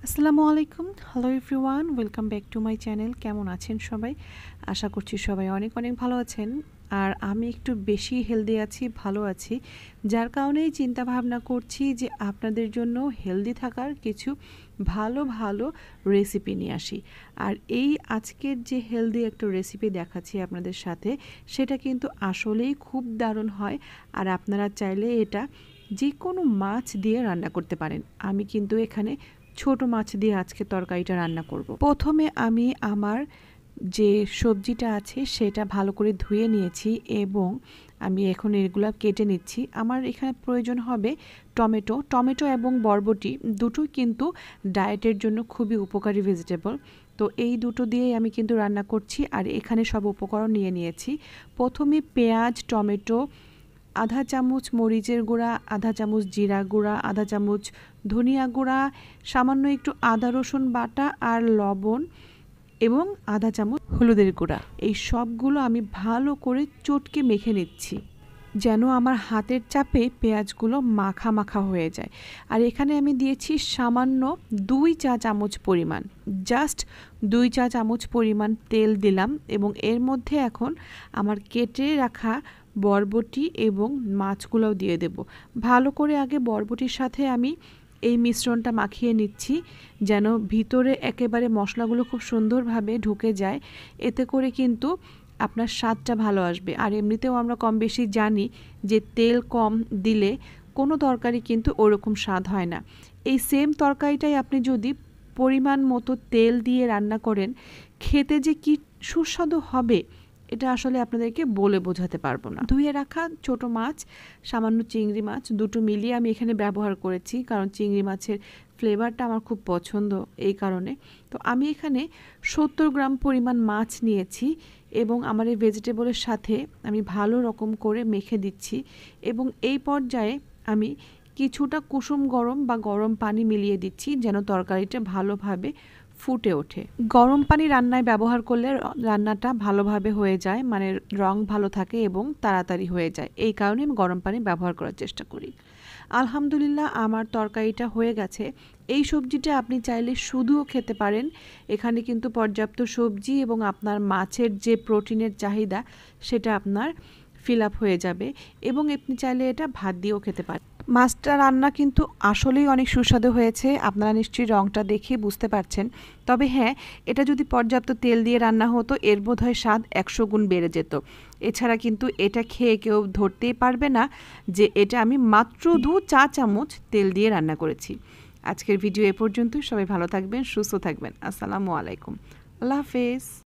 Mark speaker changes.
Speaker 1: আসসালামু আলাইকুম, hello everyone, welcome back to my channel. কেমন আছেন সবাই? আশা করছি সবাই অনেক অনেক ভালো আছেন। আর আমি একটু বেশি হেলদি আছি, ভালো আছি, যার কারণেই চিন্তা ভাবনা করছি যে আপনাদের জন্য হেলদি থাকার কিছু ভালো ভালো রেসিপি নিয়ে আসি। আর এই আজকের যে হেলদি একটা রেসিপি দেখাচ্ছি আপনাদের সাথে, সেটা কিন্তু আসলেই খুব দারুণ হয়। আর আপনারা চাইলে এটা যে কোনো মাছ দিয়ে রান্না করতে পারেন। আমি কিন্তু এখানে ছোট মাছ দিয়ে আজকে তরকারিটা রান্না করব। প্রথমে আমি আমার যে সবজিটা আছে সেটা ভালো করে ধুয়ে নিয়েছি এবং আমি এখন এগুলো কেটে নিচ্ছি। আমার এখানে প্রয়োজন হবে টমেটো এবং বরবটি, দুটোই কিন্তু ডায়েটের জন্য খুবই উপকারী ভেজিটেবল। তো এই দুটো দিয়েই আমি কিন্তু রান্না করছি। আর এখানে সব উপকরণ নিয়ে নিয়েছি। প্রথমে পেঁয়াজ, টমেটো, আধা চামচ মরিচের গুঁড়া, আধা চামচ জিরা গুঁড়া, আধা চামচ ধনিয়া গুঁড়া, সামান্য একটু আদা রসুন বাটা আর লবণ এবং আধা চামচ হলুদের গুঁড়া। এই সবগুলো আমি ভালো করে চটকে মেখে নিচ্ছি, যেন আমার হাতের চাপে পেঁয়াজগুলো মাখা মাখা হয়ে যায়। আর এখানে আমি দিয়েছি সামান্য 2 চা চামচ পরিমাণ, জাস্ট 2 চা চামচ পরিমাণ তেল দিলাম এবং এর মধ্যে এখন আমার কেটে রাখা বরবটি এবং মাছগুলোও দিয়ে দেব। ভালো করে আগে বরবটির সাথে আমি এই মিশ্রণটা মাখিয়ে নিচ্ছি, যেন ভিতরে একেবারে মশলাগুলো খুব সুন্দরভাবে ঢুকে যায়। এতে করে কিন্তু আপনার স্বাদটা ভালো আসবে। আর এমনিতেও আমরা কম বেশি জানি যে তেল কম দিলে কোনো তরকারি কিন্তু ওরকম স্বাদ হয় না। এই সেম তরকারিটাই আপনি যদি পরিমাণ মতো তেল দিয়ে রান্না করেন, খেতে যে কি সুস্বাদু হবে এটা আসলে আপনাদেরকে বলে বোঝাতে পারবো না। ধুয়ে রাখা ছোট মাছ, সামান্য চিংড়ি মাছ, দুটো মিলিয়ে আমি এখানে ব্যবহার করেছি, কারণ চিংড়ি মাছের ফ্লেভারটা আমার খুব পছন্দ এই কারণে। তো আমি এখানে 70 গ্রাম পরিমাণ মাছ নিয়েছি এবং আমার এই ভেজিটেবলের সাথে আমি ভালো রকম করে মেখে দিচ্ছি এবং এই পর্যায়ে আমি কিছুটা কুসুম গরম বা গরম পানি মিলিয়ে দিচ্ছি, যেন তরকারিটা ভালোভাবে ফুটে ওঠে। গরম পানি রান্নায় ব্যবহার করলে রান্নাটা ভালোভাবে হয়ে যায়, মানে রং ভালো থাকে এবং তাড়াতাড়ি হয়ে যায়। এই কারণে আমি গরম পানি ব্যবহার করার চেষ্টা করি। আলহামদুলিল্লাহ, আমার তরকারিটা হয়ে গেছে। এই সবজিটা আপনি চাইলে শুধুও খেতে পারেন। এখানে কিন্তু পর্যাপ্ত সবজি এবং আপনার মাছের যে প্রোটিনের চাহিদা সেটা আপনার ফিল আপ হয়ে যাবে এবং আপনি চাইলে এটা ভাত দিয়েও খেতে পারেন। মাছটা রান্না কিন্তু আসলেই অনেক সুস্বাদু হয়েছে, আপনারা নিশ্চয়ই রঙটা দেখে বুঝতে পারছেন। তবে হ্যাঁ, এটা যদি পর্যাপ্ত তেল দিয়ে রান্না হতো এর বোধহয় স্বাদ 100 গুণ বেড়ে যেত। এছাড়া কিন্তু এটা খেয়ে কেউ ধরতেই পারবে না যে এটা আমি মাত্র 2 চা চামচ তেল দিয়ে রান্না করেছি। আজকের ভিডিও এ পর্যন্তই। সবাই ভালো থাকবেন, সুস্থ থাকবেন। আসসালামু আলাইকুম, আল্লাহ হাফেজ।